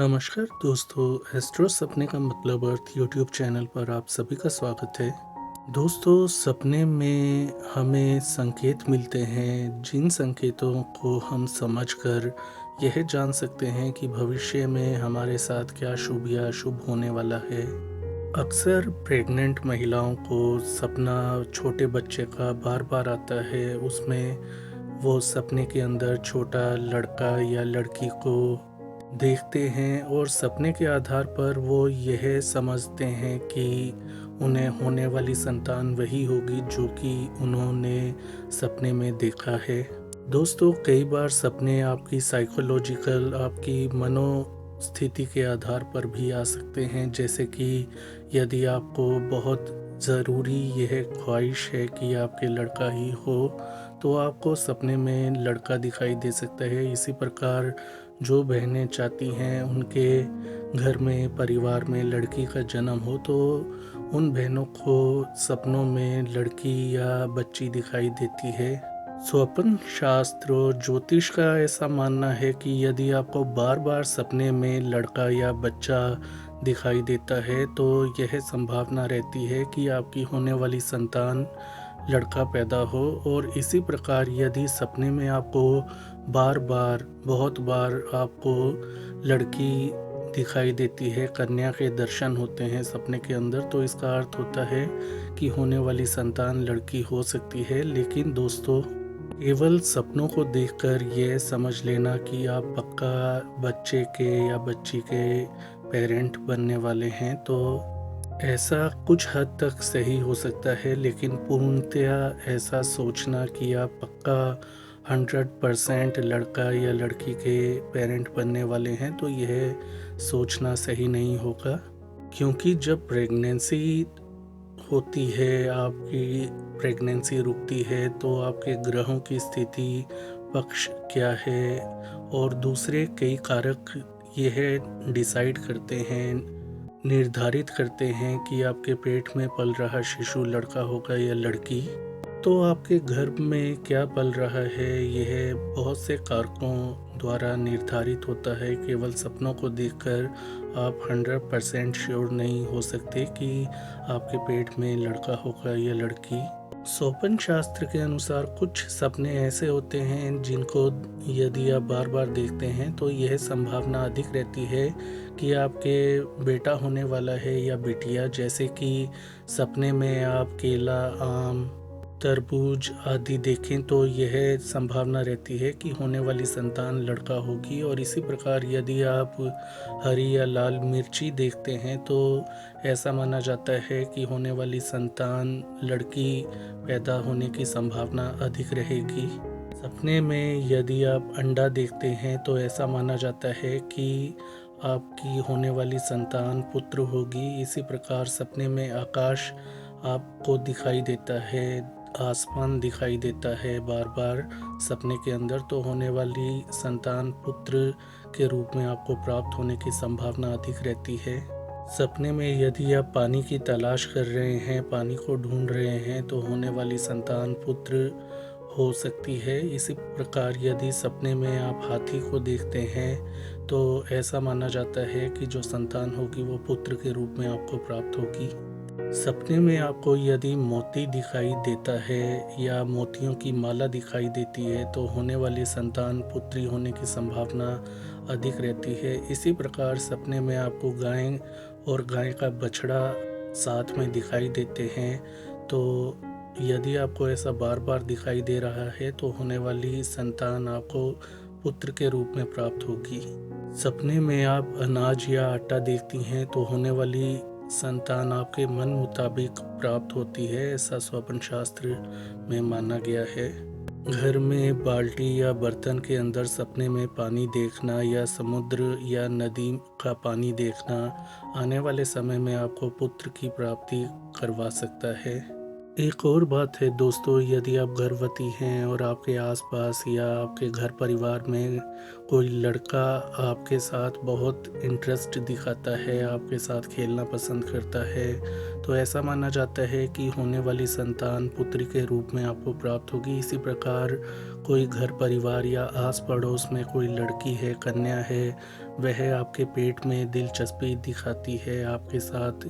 नमस्कार दोस्तों, एस्ट्रो सपने का मतलब अर्थ यूट्यूब चैनल पर आप सभी का स्वागत है। दोस्तों, सपने में हमें संकेत मिलते हैं, जिन संकेतों को हम समझकर यह जान सकते हैं कि भविष्य में हमारे साथ क्या शुभ या अशुभ होने वाला है। अक्सर प्रेग्नेंट महिलाओं को सपना छोटे बच्चे का बार बार आता है। उसमें वो सपने के अंदर छोटा लड़का या लड़की को देखते हैं और सपने के आधार पर वो यह समझते हैं कि उन्हें होने वाली संतान वही होगी जो कि उन्होंने सपने में देखा है। दोस्तों, कई बार सपने आपकी साइकोलॉजिकल, आपकी मनोस्थिति के आधार पर भी आ सकते हैं। जैसे कि यदि आपको बहुत ज़रूरी यह ख्वाहिश है कि आपके लड़का ही हो, तो आपको सपने में लड़का दिखाई दे सकता है। इसी प्रकार जो बहनें चाहती हैं उनके घर में, परिवार में लड़की का जन्म हो, तो उन बहनों को सपनों में लड़की या बच्ची दिखाई देती है। स्वप्न शास्त्र और ज्योतिष का ऐसा मानना है कि यदि आपको बार बार सपने में लड़का या बच्चा दिखाई देता है, तो यह संभावना रहती है कि आपकी होने वाली संतान लड़का पैदा हो। और इसी प्रकार यदि सपने में आपको बार बार, बहुत बार आपको लड़की दिखाई देती है, कन्या के दर्शन होते हैं सपने के अंदर, तो इसका अर्थ होता है कि होने वाली संतान लड़की हो सकती है। लेकिन दोस्तों, केवल सपनों को देखकर यह समझ लेना कि आप पक्का बच्चे के या बच्ची के पेरेंट बनने वाले हैं, तो ऐसा कुछ हद तक सही हो सकता है। लेकिन पूर्णतया ऐसा सोचना कि आप पक्का 100% लड़का या लड़की के पेरेंट बनने वाले हैं, तो यह सोचना सही नहीं होगा। क्योंकि जब प्रेगनेंसी होती है, आपकी प्रेगनेंसी रुकती है, तो आपके ग्रहों की स्थिति, पक्ष क्या है और दूसरे कई कारक यह डिसाइड करते हैं, निर्धारित करते हैं कि आपके पेट में पल रहा शिशु लड़का होगा या लड़की। तो आपके घर में क्या पल रहा है, यह बहुत से कारकों द्वारा निर्धारित होता है। केवल सपनों को देखकर आप 100% श्योर नहीं हो सकते कि आपके पेट में लड़का होगा या लड़की। स्वप्न शास्त्र के अनुसार कुछ सपने ऐसे होते हैं जिनको यदि आप बार बार देखते हैं, तो यह संभावना अधिक रहती है कि आपके बेटा होने वाला है या बिटिया। जैसे कि सपने में आप केला, आम, तरबूज आदि देखें, तो यह संभावना रहती है कि होने वाली संतान लड़का होगी। और इसी प्रकार यदि आप हरी या लाल मिर्ची देखते हैं, तो ऐसा माना जाता है कि होने वाली संतान लड़की पैदा होने की संभावना अधिक रहेगी। सपने में यदि आप अंडा देखते हैं, तो ऐसा माना जाता है कि आपकी होने वाली संतान पुत्र होगी। इसी प्रकार सपने में आकाश आपको दिखाई देता है, आसमान दिखाई देता है बार बार सपने के अंदर, तो होने वाली संतान पुत्र के रूप में आपको प्राप्त होने की संभावना अधिक रहती है। सपने में यदि आप पानी की तलाश कर रहे हैं, पानी को ढूंढ रहे हैं, तो होने वाली संतान पुत्र हो सकती है। इसी प्रकार यदि सपने में आप हाथी को देखते हैं, तो ऐसा माना जाता है कि जो संतान होगी वो पुत्र के रूप में आपको प्राप्त होगी। सपने में आपको यदि मोती दिखाई देता है या मोतियों की माला दिखाई देती है, तो होने वाली संतान पुत्री होने की संभावना अधिक रहती है। इसी प्रकार सपने में आपको गाय और गाय का बछड़ा साथ में दिखाई देते हैं, तो यदि आपको ऐसा बार बार दिखाई दे रहा है, तो होने वाली संतान आपको पुत्र के रूप में प्राप्त होगी। सपने में आप अनाज या आटा देखती हैं, तो होने वाली संतान आपके मन मुताबिक प्राप्त होती है, ऐसा स्वप्न शास्त्र में माना गया है। घर में बाल्टी या बर्तन के अंदर सपने में पानी देखना या समुद्र या नदी का पानी देखना आने वाले समय में आपको पुत्र की प्राप्ति करवा सकता है। एक और बात है दोस्तों, यदि आप गर्भवती हैं और आपके आसपास या आपके घर परिवार में कोई लड़का आपके साथ बहुत इंटरेस्ट दिखाता है, आपके साथ खेलना पसंद करता है, तो ऐसा माना जाता है कि होने वाली संतान पुत्री के रूप में आपको प्राप्त होगी। इसी प्रकार कोई घर परिवार या आस पड़ोस में कोई लड़की है, कन्या है, वह आपके पेट में दिलचस्पी दिखाती है, आपके साथ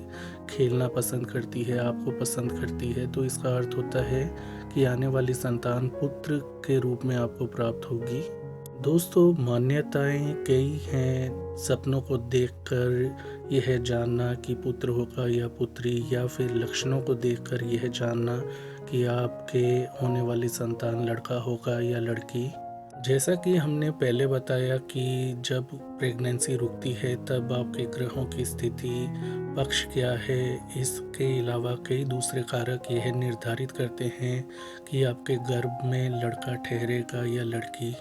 खेलना पसंद करती है, आपको पसंद करती है, तो इसका अर्थ होता है कि आने वाली संतान पुत्र के रूप में आपको प्राप्त होगी। दोस्तों, मान्यताएं कई हैं। सपनों को देखकर यह जानना कि पुत्र होगा या पुत्री, या फिर लक्षणों को देखकर यह जानना कि आपके होने वाली संतान लड़का होगा या लड़की। जैसा कि हमने पहले बताया कि जब प्रेगनेंसी रुकती है तब आपके ग्रहों की स्थिति, पक्ष क्या है, इसके अलावा कई दूसरे कारक यह निर्धारित करते हैं कि आपके गर्भ में लड़का ठहरेगा या लड़की।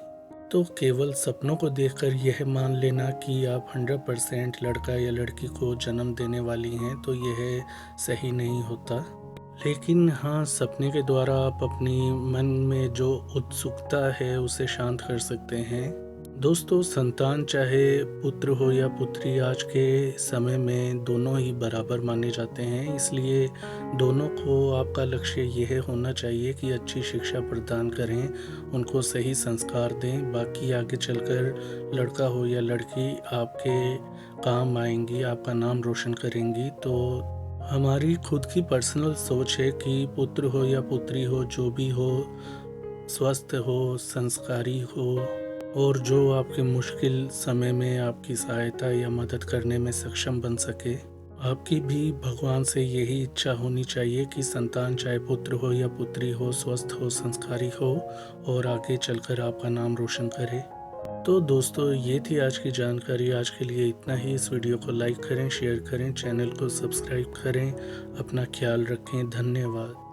तो केवल सपनों को देखकर यह मान लेना कि आप 100% लड़का या लड़की को जन्म देने वाली हैं, तो यह सही नहीं होता। लेकिन हाँ, सपने के द्वारा आप अपनी मन में जो उत्सुकता है उसे शांत कर सकते हैं। दोस्तों, संतान चाहे पुत्र हो या पुत्री, आज के समय में दोनों ही बराबर माने जाते हैं। इसलिए दोनों को आपका लक्ष्य यह होना चाहिए कि अच्छी शिक्षा प्रदान करें, उनको सही संस्कार दें। बाकी आगे चलकर लड़का हो या लड़की आपके काम आएंगी, आपका नाम रोशन करेंगी। तो हमारी खुद की पर्सनल सोच है कि पुत्र हो या पुत्री हो, जो भी हो, स्वस्थ हो, संस्कारी हो, और जो आपके मुश्किल समय में आपकी सहायता या मदद करने में सक्षम बन सके। आपकी भी भगवान से यही इच्छा होनी चाहिए कि संतान चाहे पुत्र हो या पुत्री हो, स्वस्थ हो, संस्कारी हो और आगे चलकर आपका नाम रोशन करे। तो दोस्तों, ये थी आज की जानकारी। आज के लिए इतना ही। इस वीडियो को लाइक करें, शेयर करें, चैनल को सब्सक्राइब करें। अपना ख्याल रखें। धन्यवाद।